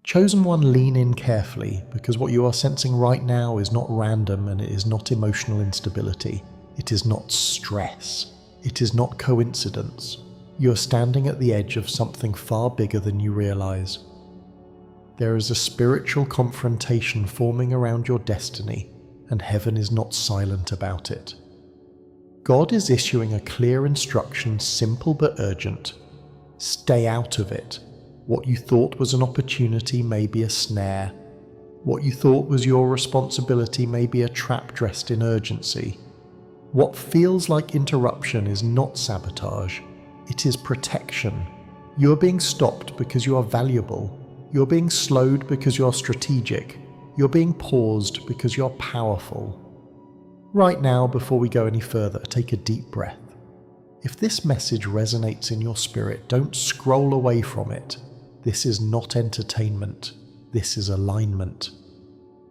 Chosen one, lean in carefully, because what you are sensing right now is not random, and it is not emotional instability. It is not stress. It is not coincidence. You are standing at the edge of something far bigger than you realize. There is a spiritual confrontation forming around your destiny, and heaven is not silent about it. God is issuing a clear instruction, simple but urgent. Stay out of it. What you thought was an opportunity may be a snare. What you thought was your responsibility may be a trap dressed in urgency. What feels like interruption is not sabotage. It is protection. You are being stopped because you are valuable. You're being slowed because you're strategic. You're being paused because you're powerful. Right now, before we go any further, take a deep breath. If this message resonates in your spirit, don't scroll away from it. This is not entertainment. This is alignment.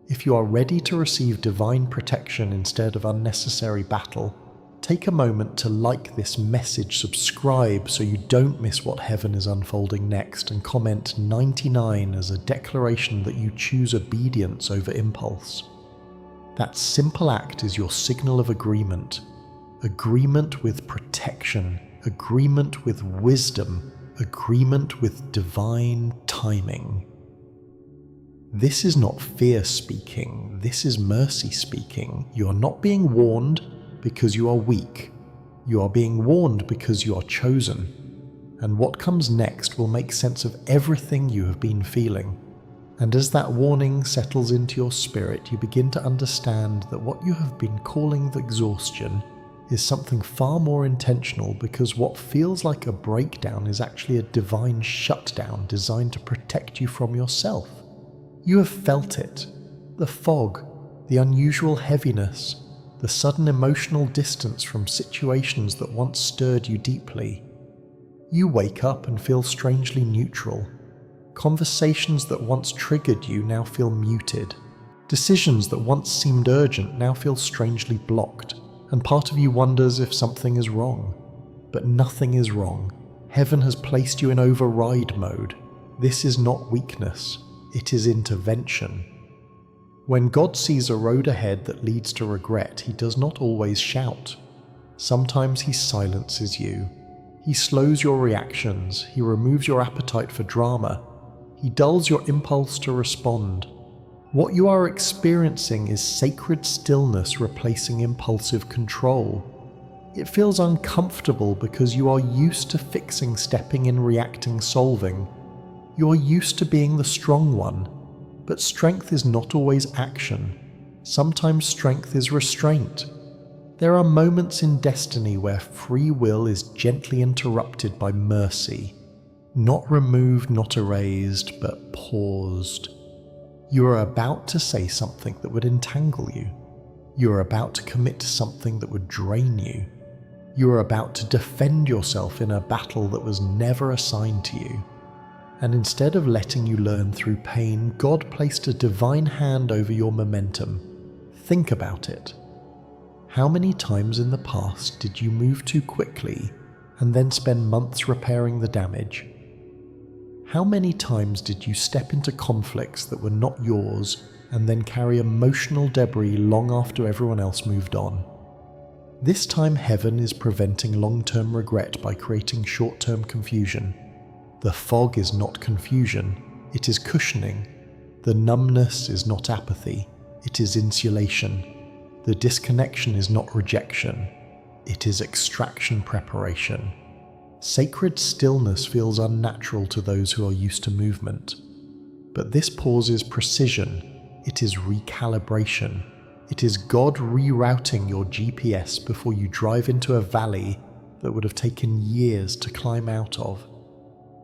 If you are ready to receive divine protection instead of unnecessary battle, take a moment to like this message, subscribe so you don't miss what heaven is unfolding next, and comment 99 as a declaration that you choose obedience over impulse. That simple act is your signal of agreement. Agreement with protection, agreement with wisdom, agreement with divine timing. This is not fear speaking, this is mercy speaking. You are not being warned because you are weak. You are being warned because you are chosen. And what comes next will make sense of everything you have been feeling. And as that warning settles into your spirit, you begin to understand that what you have been calling the exhaustion is something far more intentional, because what feels like a breakdown is actually a divine shutdown designed to protect you from yourself. You have felt it. The fog, the unusual heaviness, the sudden emotional distance from situations that once stirred you deeply. You wake up and feel strangely neutral. Conversations that once triggered you now feel muted. Decisions that once seemed urgent now feel strangely blocked, and part of you wonders if something is wrong. But nothing is wrong. Heaven has placed you in override mode. This is not weakness, it is intervention. When God sees a road ahead that leads to regret, he does not always shout. Sometimes he silences you. He slows your reactions, he removes your appetite for drama, he dulls your impulse to respond. What you are experiencing is sacred stillness replacing impulsive control. It feels uncomfortable because you are used to fixing, stepping in, reacting, solving. You are used to being the strong one. But strength is not always action. Sometimes strength is restraint. There are moments in destiny where free will is gently interrupted by mercy. Not removed, not erased, but paused. You are about to say something that would entangle you. You are about to commit to something that would drain you. You are about to defend yourself in a battle that was never assigned to you. And instead of letting you learn through pain, God placed a divine hand over your momentum. Think about it. How many times in the past did you move too quickly and then spend months repairing the damage? How many times did you step into conflicts that were not yours and then carry emotional debris long after everyone else moved on? This time heaven is preventing long-term regret by creating short-term confusion. The fog is not confusion, it is cushioning. The numbness is not apathy, it is insulation. The disconnection is not rejection, it is extraction preparation. Sacred stillness feels unnatural to those who are used to movement. But this pause is precision, it is recalibration. It is God rerouting your GPS before you drive into a valley that would have taken years to climb out of.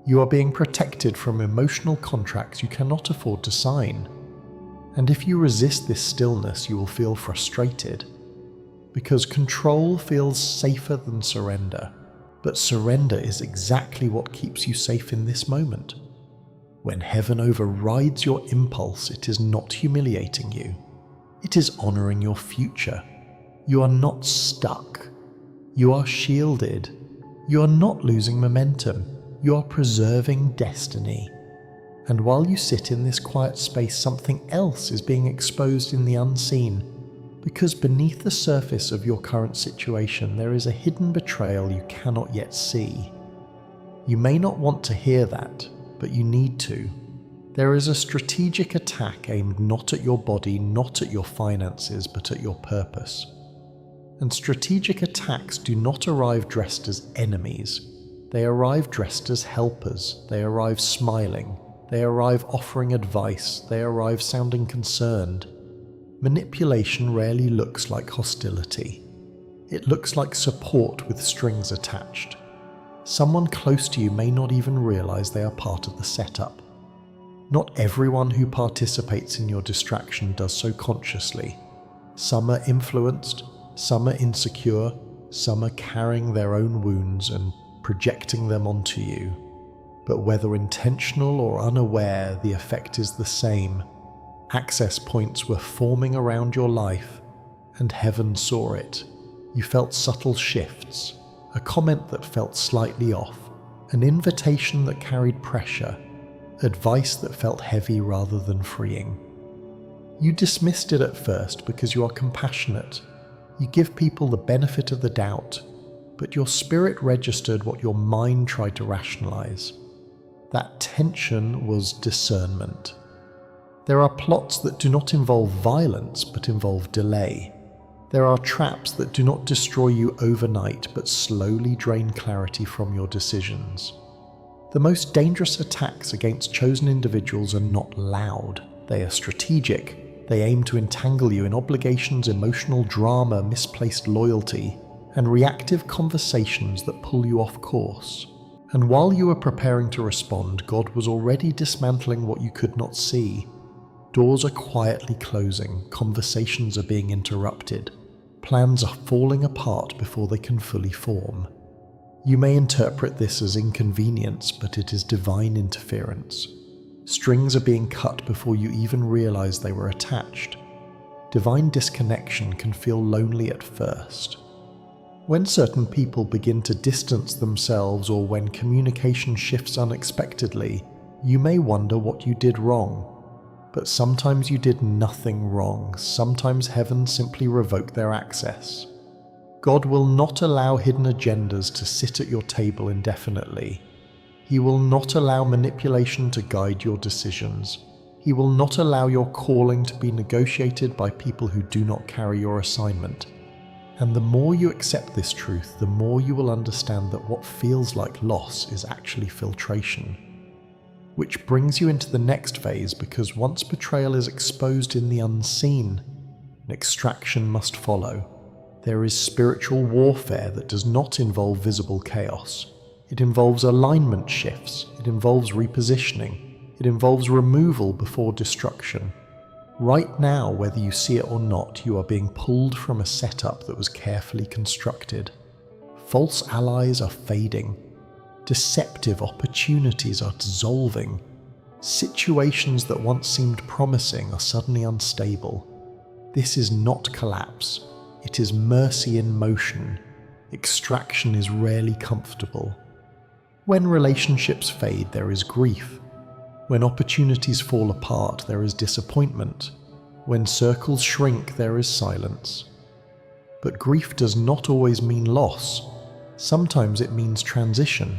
You are being protected from emotional contracts you cannot afford to sign. And if you resist this stillness, you will feel frustrated. Because control feels safer than surrender. But surrender is exactly what keeps you safe in this moment. When heaven overrides your impulse, it is not humiliating you. It is honoring your future. You are not stuck. You are shielded. You are not losing momentum. You are preserving destiny. And while you sit in this quiet space, something else is being exposed in the unseen, because beneath the surface of your current situation there is a hidden betrayal you cannot yet see. You may not want to hear that, but you need to. There is a strategic attack aimed not at your body, not at your finances, but at your purpose. And strategic attacks do not arrive dressed as enemies. They arrive dressed as helpers. They arrive smiling. They arrive offering advice. They arrive sounding concerned. Manipulation rarely looks like hostility. It looks like support with strings attached. Someone close to you may not even realize they are part of the setup. Not everyone who participates in your distraction does so consciously. Some are influenced, some are insecure, some are carrying their own wounds and projecting them onto you. But whether intentional or unaware, the effect is the same. Access points were forming around your life, and heaven saw it. You felt subtle shifts, a comment that felt slightly off, an invitation that carried pressure, advice that felt heavy rather than freeing. You dismissed it at first because you are compassionate. You give people the benefit of the doubt, but your spirit registered what your mind tried to rationalize. That tension was discernment. There are plots that do not involve violence but involve delay. There are traps that do not destroy you overnight but slowly drain clarity from your decisions. The most dangerous attacks against chosen individuals are not loud. They are strategic. They aim to entangle you in obligations, emotional drama, misplaced loyalty, and reactive conversations that pull you off course. And while you were preparing to respond, God was already dismantling what you could not see. Doors are quietly closing, conversations are being interrupted, plans are falling apart before they can fully form. You may interpret this as inconvenience, but it is divine interference. Strings are being cut before you even realize they were attached. Divine disconnection can feel lonely at first. When certain people begin to distance themselves or when communication shifts unexpectedly, you may wonder what you did wrong. But sometimes you did nothing wrong. Sometimes heaven simply revoked their access. God will not allow hidden agendas to sit at your table indefinitely. He will not allow manipulation to guide your decisions. He will not allow your calling to be negotiated by people who do not carry your assignment. And the more you accept this truth, the more you will understand that what feels like loss is actually filtration. Which brings you into the next phase, because once betrayal is exposed in the unseen, an extraction must follow. There is spiritual warfare that does not involve visible chaos. It involves alignment shifts, it involves repositioning, it involves removal before destruction. Right now, whether you see it or not, you are being pulled from a setup that was carefully constructed. False allies are fading. Deceptive opportunities are dissolving. Situations that once seemed promising are suddenly unstable. This is not collapse. It is mercy in motion. Extraction is rarely comfortable. When relationships fade, there is grief. When opportunities fall apart, there is disappointment. When circles shrink, there is silence. But grief does not always mean loss. Sometimes it means transition.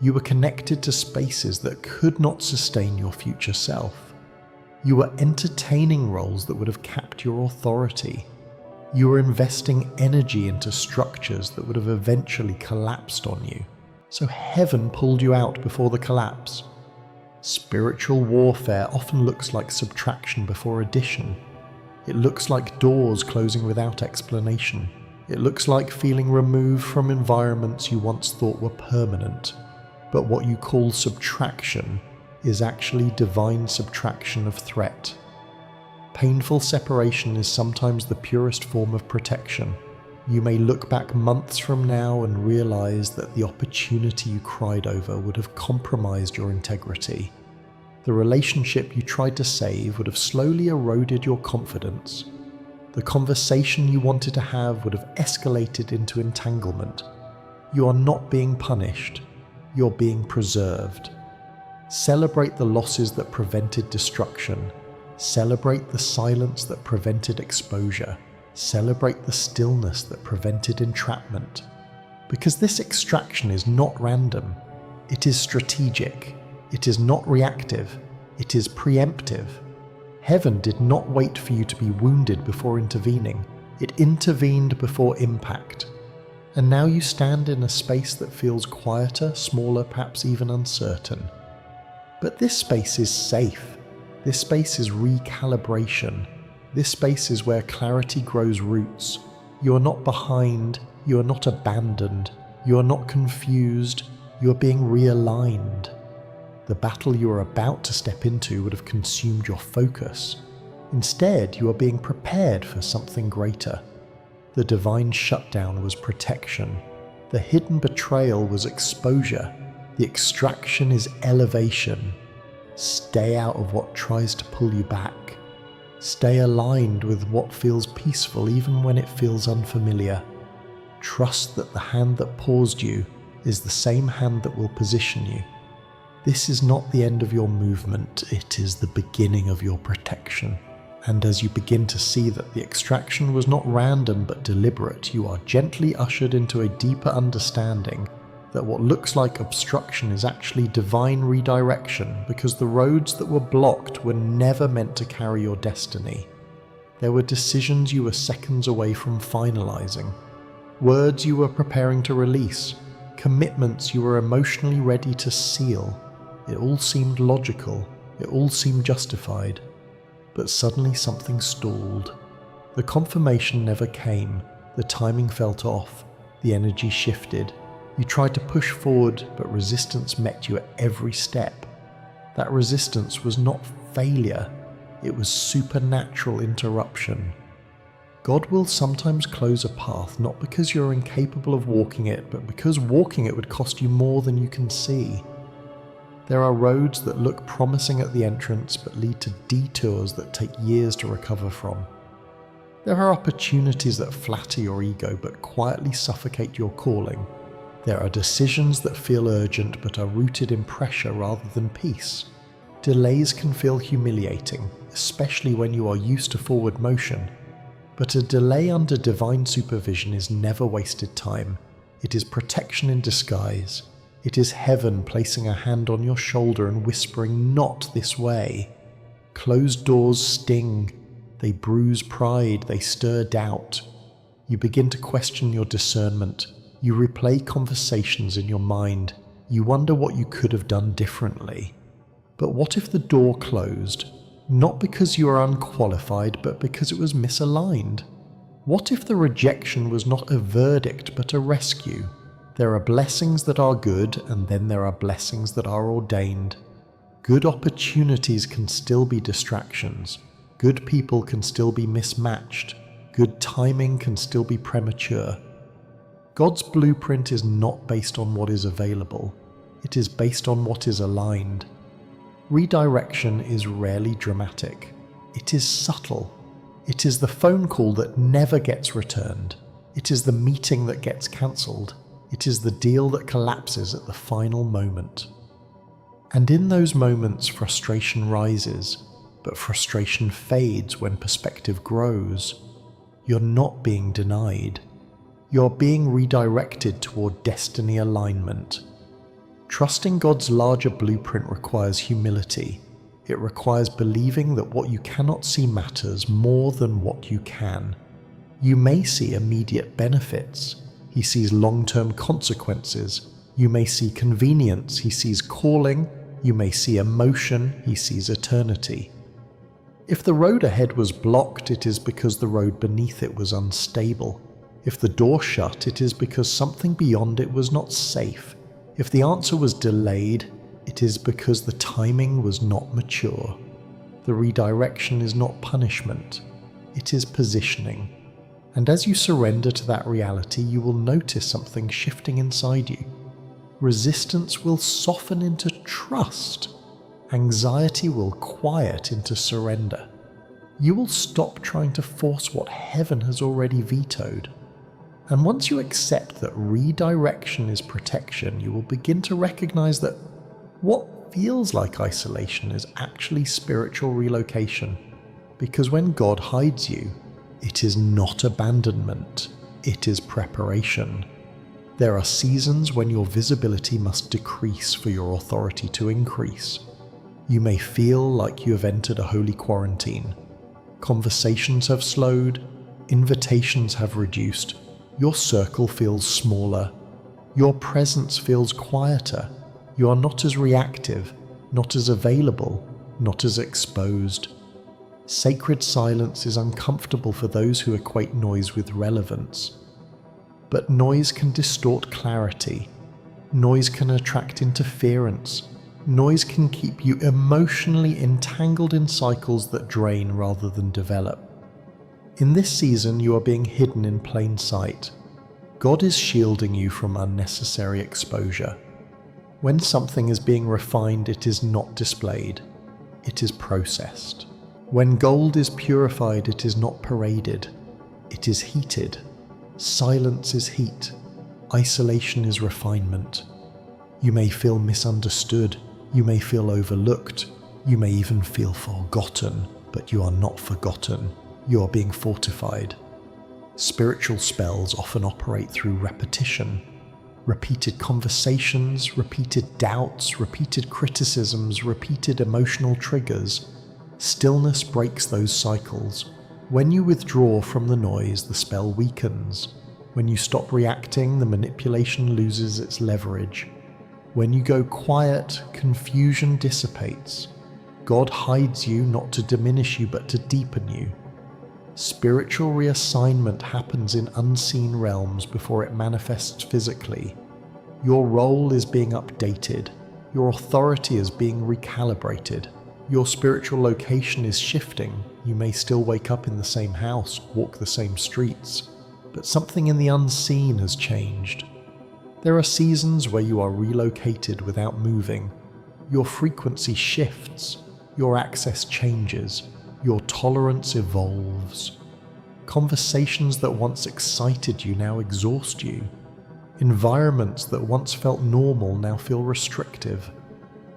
You were connected to spaces that could not sustain your future self. You were entertaining roles that would have capped your authority. You were investing energy into structures that would have eventually collapsed on you. So heaven pulled you out before the collapse. Spiritual warfare often looks like subtraction before addition. It looks like doors closing without explanation. It looks like feeling removed from environments you once thought were permanent. But what you call subtraction is actually divine subtraction of threat. Painful separation is sometimes the purest form of protection. You may look back months from now and realize that the opportunity you cried over would have compromised your integrity. The relationship you tried to save would have slowly eroded your confidence. The conversation you wanted to have would have escalated into entanglement. You are not being punished. You're being preserved. Celebrate the losses that prevented destruction. Celebrate the silence that prevented exposure. Celebrate the stillness that prevented entrapment. Because this extraction is not random. It is strategic. It is not reactive. It is preemptive. Heaven did not wait for you to be wounded before intervening. It intervened before impact. And now you stand in a space that feels quieter, smaller, perhaps even uncertain. But this space is safe. This space is recalibration. This space is where clarity grows roots. You are not behind. You are not abandoned. You are not confused. You are being realigned. The battle you are about to step into would have consumed your focus. Instead, you are being prepared for something greater. The divine shutdown was protection. The hidden betrayal was exposure. The extraction is elevation. Stay out of what tries to pull you back. Stay aligned with what feels peaceful even when it feels unfamiliar. Trust that the hand that paused you is the same hand that will position you. This is not the end of your movement, it is the beginning of your protection. And as you begin to see that the extraction was not random but deliberate, you are gently ushered into a deeper understanding that what looks like obstruction is actually divine redirection, because the roads that were blocked were never meant to carry your destiny. There were decisions you were seconds away from finalizing, words you were preparing to release, commitments you were emotionally ready to seal. It all seemed logical, it all seemed justified, but suddenly something stalled. The confirmation never came, the timing felt off, the energy shifted. You tried to push forward, but resistance met you at every step. That resistance was not failure, it was supernatural interruption. God will sometimes close a path not because you're incapable of walking it, but because walking it would cost you more than you can see. There are roads that look promising at the entrance but lead to detours that take years to recover from. There are opportunities that flatter your ego but quietly suffocate your calling. There are decisions that feel urgent but are rooted in pressure rather than peace. Delays can feel humiliating, especially when you are used to forward motion. But a delay under divine supervision is never wasted time. It is protection in disguise. It is heaven placing a hand on your shoulder and whispering, "Not this way." Closed doors sting. They bruise pride. They stir doubt. You begin to question your discernment. You replay conversations in your mind. You wonder what you could have done differently. But what if the door closed? Not because you are unqualified, but because it was misaligned. What if the rejection was not a verdict, but a rescue? There are blessings that are good, and then there are blessings that are ordained. Good opportunities can still be distractions. Good people can still be mismatched. Good timing can still be premature. God's blueprint is not based on what is available. It is based on what is aligned. Redirection is rarely dramatic. It is subtle. It is the phone call that never gets returned. It is the meeting that gets cancelled. It is the deal that collapses at the final moment. And in those moments, frustration rises, but frustration fades when perspective grows. You're not being denied. You're being redirected toward destiny alignment. Trusting God's larger blueprint requires humility. It requires believing that what you cannot see matters more than what you can. You may see immediate benefits. He sees long-term consequences. You may see convenience. He sees calling. You may see emotion. He sees eternity. If the road ahead was blocked, it is because the road beneath it was unstable. If the door shut, it is because something beyond it was not safe. If the answer was delayed, it is because the timing was not mature. The redirection is not punishment. It is positioning. And as you surrender to that reality, you will notice something shifting inside you. Resistance will soften into trust. Anxiety will quiet into surrender. You will stop trying to force what heaven has already vetoed. And once you accept that redirection is protection, you will begin to recognize that what feels like isolation is actually spiritual relocation, because when God hides you, it is not abandonment, it is preparation. There are seasons when your visibility must decrease for your authority to increase. You may feel like you have entered a holy quarantine. Conversations have slowed, invitations have reduced, your circle feels smaller, your presence feels quieter, you are not as reactive, not as available, not as exposed. Sacred silence is uncomfortable for those who equate noise with relevance. But noise can distort clarity. Noise can attract interference. Noise can keep you emotionally entangled in cycles that drain rather than develop. In this season, you are being hidden in plain sight. God is shielding you from unnecessary exposure. When something is being refined, it is not displayed. It is processed. When gold is purified, it is not paraded. It is heated. Silence is heat. Isolation is refinement. You may feel misunderstood. You may feel overlooked. You may even feel forgotten, but you are not forgotten. You are being fortified. Spiritual spells often operate through repetition. Repeated conversations, repeated doubts, repeated criticisms, repeated emotional triggers. Stillness breaks those cycles. When you withdraw from the noise, the spell weakens. When you stop reacting, the manipulation loses its leverage. When you go quiet, confusion dissipates. God hides you not to diminish you but to deepen you. Spiritual reassignment happens in unseen realms before it manifests physically. Your role is being updated. Your authority is being recalibrated. Your spiritual location is shifting. You may still wake up in the same house, walk the same streets, but something in the unseen has changed. There are seasons where you are relocated without moving. Your frequency shifts. Your access changes. Your tolerance evolves. Conversations that once excited you now exhaust you. Environments that once felt normal now feel restrictive.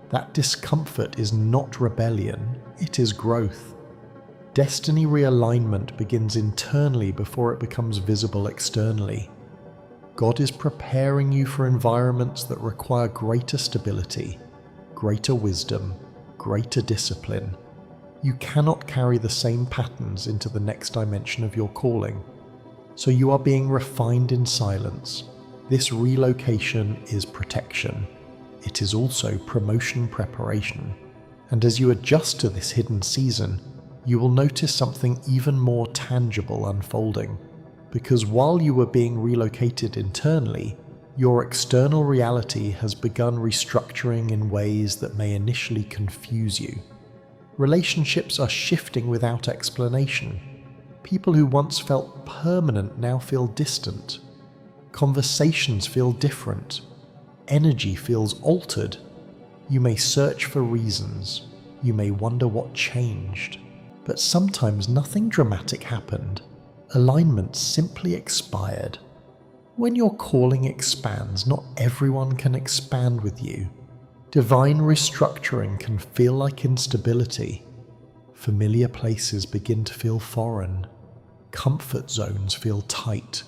That discomfort is not rebellion, it is growth. Destiny realignment begins internally before it becomes visible externally. God is preparing you for environments that require greater stability, greater wisdom, greater discipline. You cannot carry the same patterns into the next dimension of your calling. So you are being refined in silence. This relocation is protection. It is also promotion preparation. And as you adjust to this hidden season, you will notice something even more tangible unfolding. Because while you were being relocated internally, your external reality has begun restructuring in ways that may initially confuse you. Relationships are shifting without explanation. People who once felt permanent now feel distant. Conversations feel different. Energy feels altered. You may search for reasons. You may wonder what changed. But sometimes nothing dramatic happened. Alignment simply expired. When your calling expands, not everyone can expand with you. Divine restructuring can feel like instability. Familiar places begin to feel foreign. Comfort zones feel tight.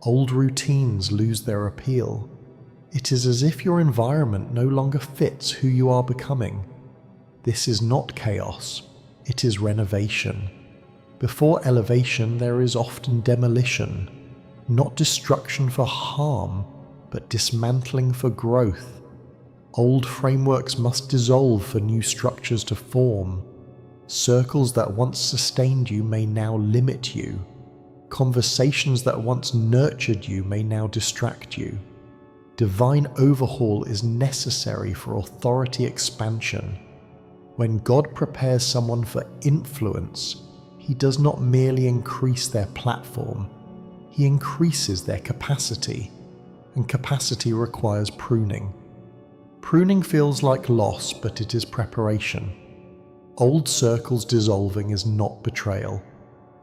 Old routines lose their appeal. It is as if your environment no longer fits who you are becoming. This is not chaos, it is renovation. Before elevation, there is often demolition. Not destruction for harm, but dismantling for growth. Old frameworks must dissolve for new structures to form. Circles that once sustained you may now limit you. Conversations that once nurtured you may now distract you. Divine overhaul is necessary for authority expansion. When God prepares someone for influence, He does not merely increase their platform, He increases their capacity, and capacity requires pruning. Pruning feels like loss, but it is preparation. Old circles dissolving is not betrayal.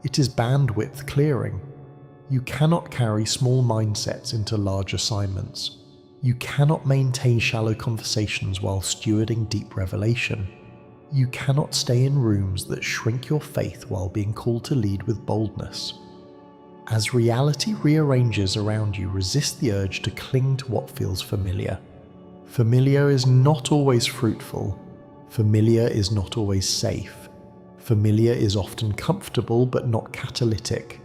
It is bandwidth clearing. You cannot carry small mindsets into large assignments. You cannot maintain shallow conversations while stewarding deep revelation. You cannot stay in rooms that shrink your faith while being called to lead with boldness. As reality rearranges around you, resist the urge to cling to what feels familiar. Familiar is not always fruitful. Familiar is not always safe. Familiar is often comfortable but not catalytic.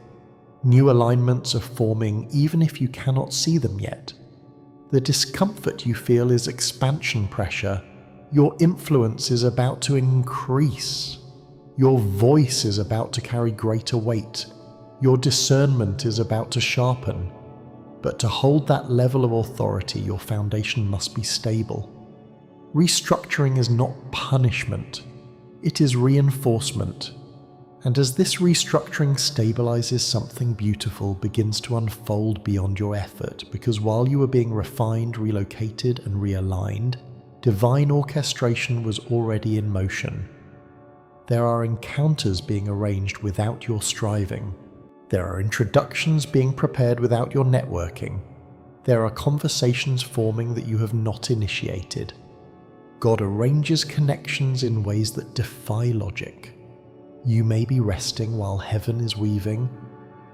New alignments are forming even if you cannot see them yet. The discomfort you feel is expansion pressure. Your influence is about to increase. Your voice is about to carry greater weight. Your discernment is about to sharpen. But to hold that level of authority, your foundation must be stable. Restructuring is not punishment. It is reinforcement. And as this restructuring stabilizes, something beautiful begins to unfold beyond your effort, because while you were being refined, relocated, and realigned, divine orchestration was already in motion. There are encounters being arranged without your striving. There are introductions being prepared without your networking. There are conversations forming that you have not initiated. God arranges connections in ways that defy logic. You may be resting while heaven is weaving.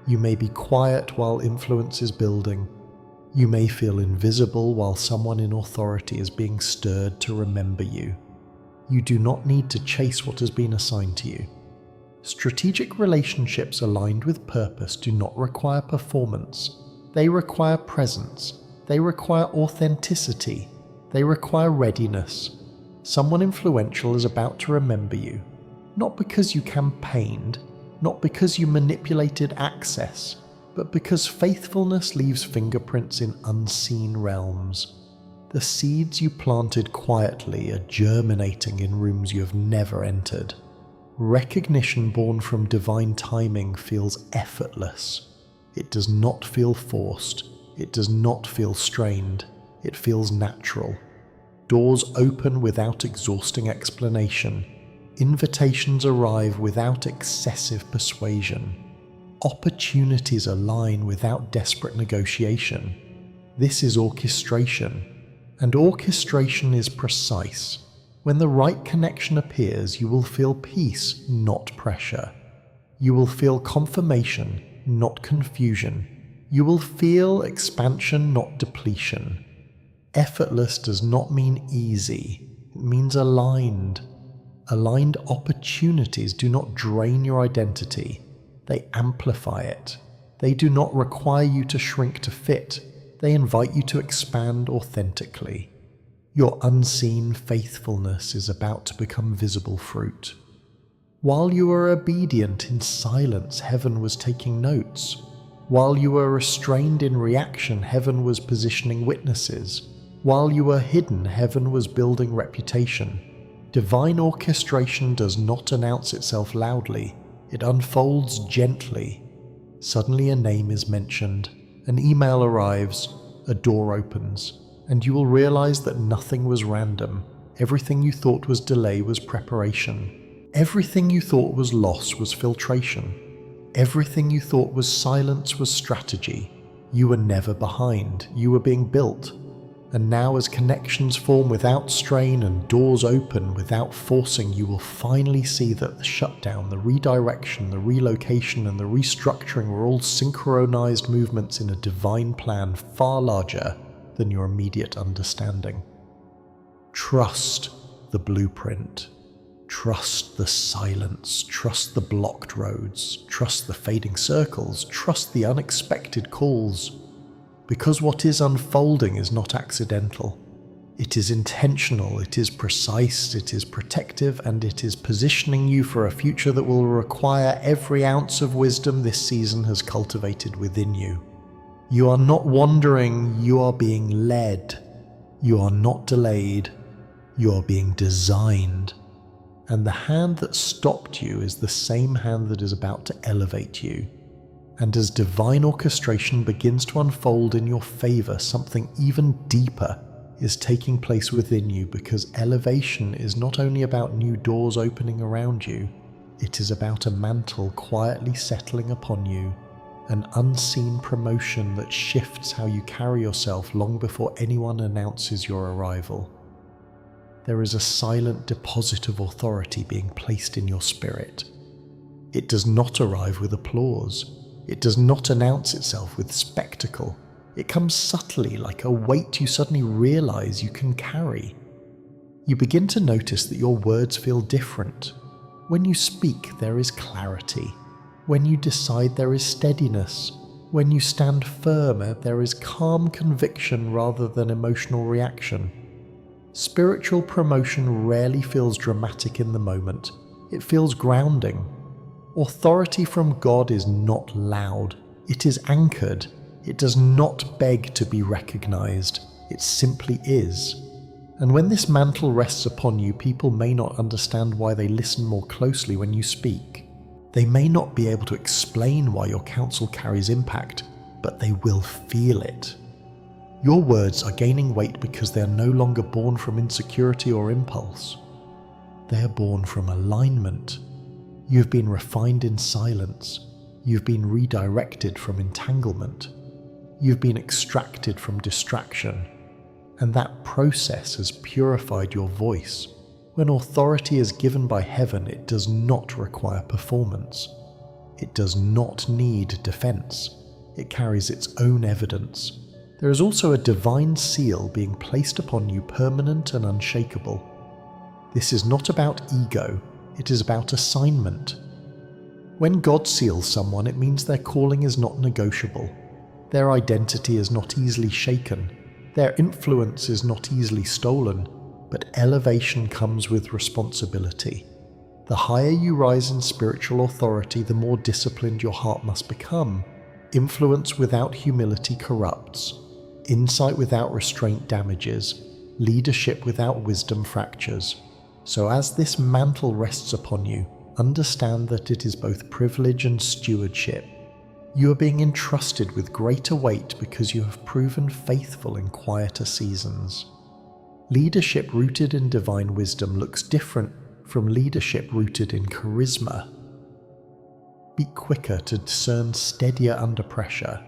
You may be quiet while influence is building. You may feel invisible while someone in authority is being stirred to remember you. You do not need to chase what has been assigned to you. Strategic relationships aligned with purpose do not require performance. They require presence. They require authenticity. They require readiness. Someone influential is about to remember you. Not because you campaigned, not because you manipulated access, but because faithfulness leaves fingerprints in unseen realms. The seeds you planted quietly are germinating in rooms you have never entered. Recognition born from divine timing feels effortless. It does not feel forced. It does not feel strained. It feels natural. Doors open without exhausting explanation. Invitations arrive without excessive persuasion. Opportunities align without desperate negotiation. This is orchestration, and orchestration is precise. When the right connection appears, you will feel peace, not pressure. You will feel confirmation, not confusion. You will feel expansion, not depletion. Effortless does not mean easy. It means aligned. Aligned opportunities do not drain your identity. They amplify it. They do not require you to shrink to fit. They invite you to expand authentically. Your unseen faithfulness is about to become visible fruit. While you were obedient in silence, heaven was taking notes. While you were restrained in reaction, heaven was positioning witnesses. While you were hidden, heaven was building reputation. Divine orchestration does not announce itself loudly. It unfolds gently. Suddenly a name is mentioned, an email arrives, a door opens, and you will realize that nothing was random. Everything you thought was delay was preparation. Everything you thought was loss was filtration. Everything you thought was silence was strategy. You were never behind. You were being built. And now, as connections form without strain and doors open without forcing, you will finally see that the shutdown, the redirection, the relocation, and the restructuring were all synchronized movements in a divine plan far larger than your immediate understanding. Trust the blueprint. Trust the silence. Trust the blocked roads. Trust the fading circles. Trust the unexpected calls. Because what is unfolding is not accidental. It is intentional, it is precise, it is protective, and it is positioning you for a future that will require every ounce of wisdom this season has cultivated within you. You are not wandering, you are being led. You are not delayed, you are being designed. And the hand that stopped you is the same hand that is about to elevate you. And as divine orchestration begins to unfold in your favor, something even deeper is taking place within you, because elevation is not only about new doors opening around you, it is about a mantle quietly settling upon you, an unseen promotion that shifts how you carry yourself long before anyone announces your arrival. There is a silent deposit of authority being placed in your spirit. It does not arrive with applause. It does not announce itself with spectacle. It comes subtly, like a weight you suddenly realize you can carry. You begin to notice that your words feel different. When you speak, there is clarity. When you decide, there is steadiness. When you stand firm, there is calm conviction rather than emotional reaction. Spiritual promotion rarely feels dramatic in the moment. It feels grounding. Authority from God is not loud. It is anchored. It does not beg to be recognized. It simply is. And when this mantle rests upon you, people may not understand why they listen more closely when you speak. They may not be able to explain why your counsel carries impact, but they will feel it. Your words are gaining weight because they are no longer born from insecurity or impulse. They are born from alignment. You've been refined in silence. You've been redirected from entanglement. You've been extracted from distraction. And that process has purified your voice. When authority is given by heaven, it does not require performance. It does not need defense. It carries its own evidence. There is also a divine seal being placed upon you, permanent and unshakable. This is not about ego, it is about assignment. When God seals someone, it means their calling is not negotiable. Their identity is not easily shaken. Their influence is not easily stolen, but elevation comes with responsibility. The higher you rise in spiritual authority, the more disciplined your heart must become. Influence without humility corrupts. Insight without restraint damages. Leadership without wisdom fractures. So as this mantle rests upon you, understand that it is both privilege and stewardship. You are being entrusted with greater weight because you have proven faithful in quieter seasons. Leadership rooted in divine wisdom looks different from leadership rooted in charisma. Be quicker to discern, steadier under pressure.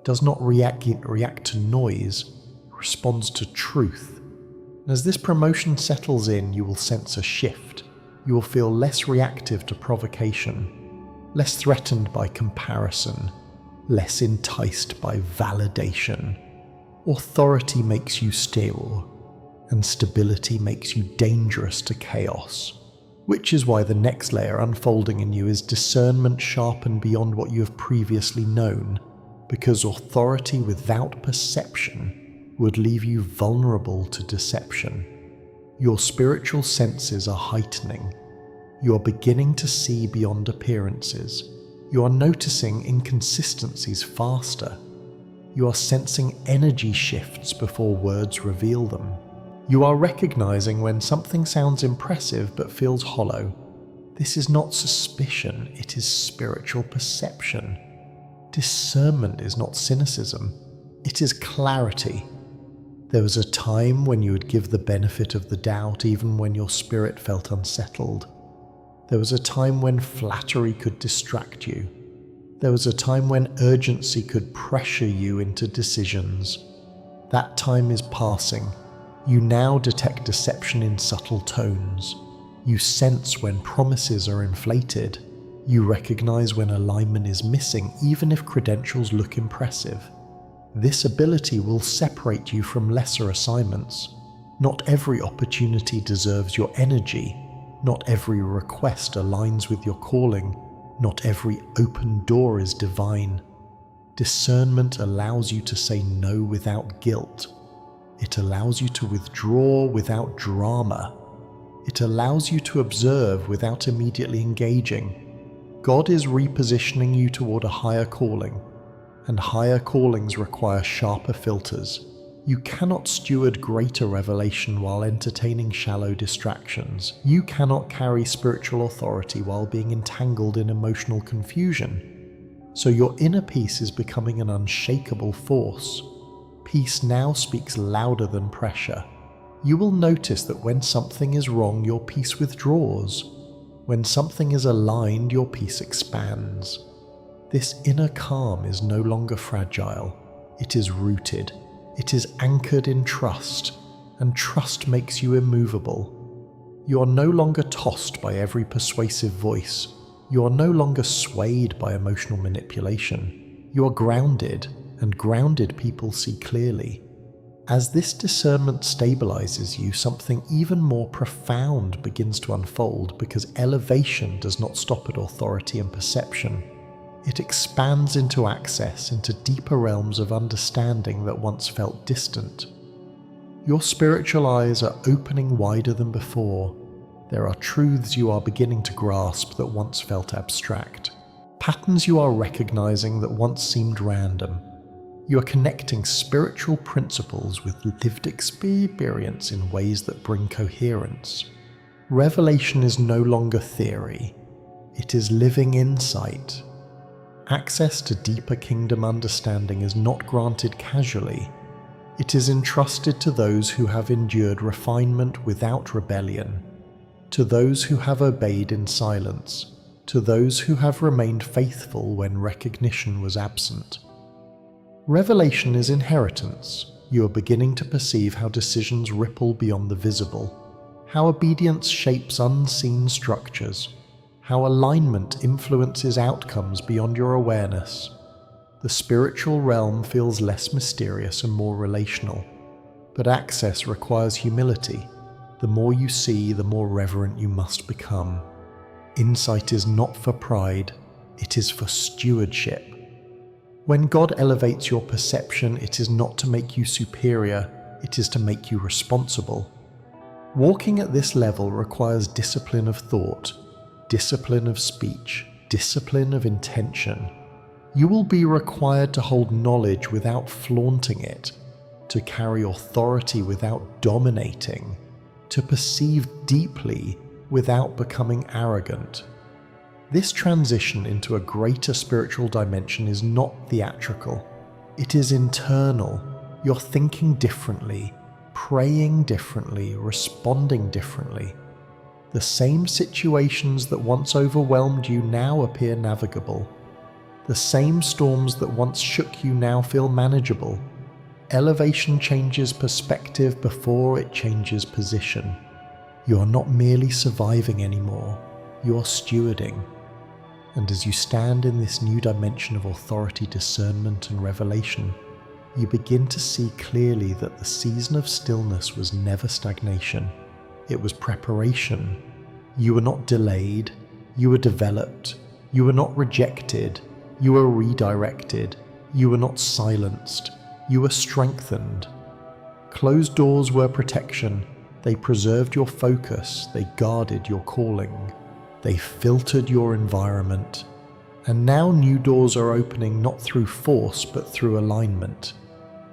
Does not react to noise, responds to truth. And as this promotion settles in, you will sense a shift. You will feel less reactive to provocation, less threatened by comparison, less enticed by validation. Authority makes you stable, and stability makes you dangerous to chaos. Which is why the next layer unfolding in you is discernment sharpened beyond what you have previously known, because authority without perception would leave you vulnerable to deception. Your spiritual senses are heightening. You are beginning to see beyond appearances. You are noticing inconsistencies faster. You are sensing energy shifts before words reveal them. You are recognizing when something sounds impressive but feels hollow. This is not suspicion, it is spiritual perception. Discernment is not cynicism, it is clarity. There was a time when you would give the benefit of the doubt even when your spirit felt unsettled. There was a time when flattery could distract you. There was a time when urgency could pressure you into decisions. That time is passing. You now detect deception in subtle tones. You sense when promises are inflated. You recognize when alignment is missing, even if credentials look impressive. This ability will separate you from lesser assignments. Not every opportunity deserves your energy. Not every request aligns with your calling. Not every open door is divine. Discernment allows you to say no without guilt. It allows you to withdraw without drama. It allows you to observe without immediately engaging. God is repositioning you toward a higher calling, and higher callings require sharper filters. You cannot steward greater revelation while entertaining shallow distractions. You cannot carry spiritual authority while being entangled in emotional confusion. So your inner peace is becoming an unshakable force. Peace now speaks louder than pressure. You will notice that when something is wrong, your peace withdraws. When something is aligned, your peace expands. This inner calm is no longer fragile. It is rooted. It is anchored in trust, and trust makes you immovable. You are no longer tossed by every persuasive voice. You are no longer swayed by emotional manipulation. You are grounded, and grounded people see clearly. As this discernment stabilizes you, something even more profound begins to unfold, because elevation does not stop at authority and perception. It expands into access into deeper realms of understanding that once felt distant. Your spiritual eyes are opening wider than before. There are truths you are beginning to grasp that once felt abstract. Patterns you are recognizing that once seemed random. You are connecting spiritual principles with lived experience in ways that bring coherence. Revelation is no longer theory. It is living insight. Access to deeper kingdom understanding is not granted casually. It is entrusted to those who have endured refinement without rebellion, to those who have obeyed in silence, to those who have remained faithful when recognition was absent. Revelation is inheritance. You are beginning to perceive how decisions ripple beyond the visible, how obedience shapes unseen structures, how alignment influences outcomes beyond your awareness. The spiritual realm feels less mysterious and more relational, but access requires humility. The more you see, the more reverent you must become. Insight is not for pride, it is for stewardship. When God elevates your perception, it is not to make you superior, it is to make you responsible. Walking at this level requires discipline of thought, discipline of speech, discipline of intention. You will be required to hold knowledge without flaunting it, to carry authority without dominating, to perceive deeply without becoming arrogant. This transition into a greater spiritual dimension is not theatrical. It is internal. You're thinking differently, praying differently, responding differently. The same situations that once overwhelmed you now appear navigable. The same storms that once shook you now feel manageable. Elevation changes perspective before it changes position. You are not merely surviving anymore, you are stewarding. And as you stand in this new dimension of authority, discernment, and revelation, you begin to see clearly that the season of stillness was never stagnation. It was preparation. You were not delayed, you were developed. You were not rejected, you were redirected. You were not silenced, you were strengthened. Closed doors were protection. They preserved your focus, they guarded your calling. They filtered your environment. And now new doors are opening not through force but through alignment.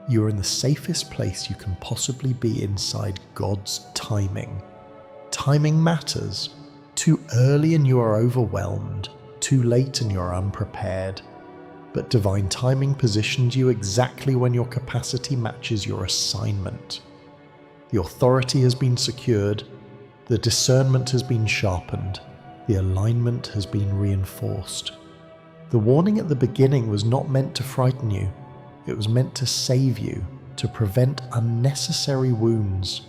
You are in the safest place you can possibly be inside God's timing. Timing matters. Too early and you are overwhelmed. Too late and you are unprepared. But divine timing positions you exactly when your capacity matches your assignment. The authority has been secured. The discernment has been sharpened. The alignment has been reinforced. The warning at the beginning was not meant to frighten you. It was meant to save you, to prevent unnecessary wounds,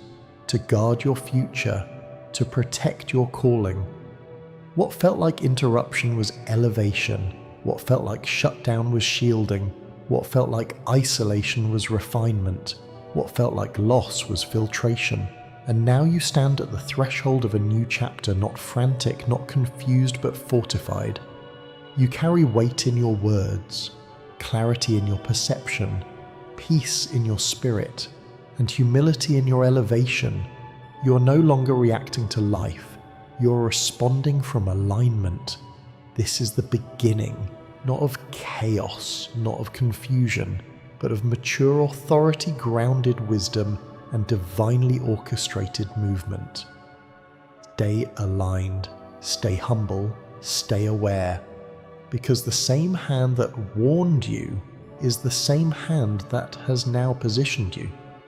to guard your future, to protect your calling. What felt like interruption was elevation. What felt like shutdown was shielding. What felt like isolation was refinement. What felt like loss was filtration. And now you stand at the threshold of a new chapter, not frantic, not confused, but fortified. You carry weight in your words, clarity in your perception, peace in your spirit, and humility in your elevation. You are no longer reacting to life. You are responding from alignment. This is the beginning, not of chaos, not of confusion, but of mature authority, grounded wisdom, and divinely orchestrated movement. Stay aligned, stay humble, stay aware, because the same hand that warned you is the same hand that has now positioned you.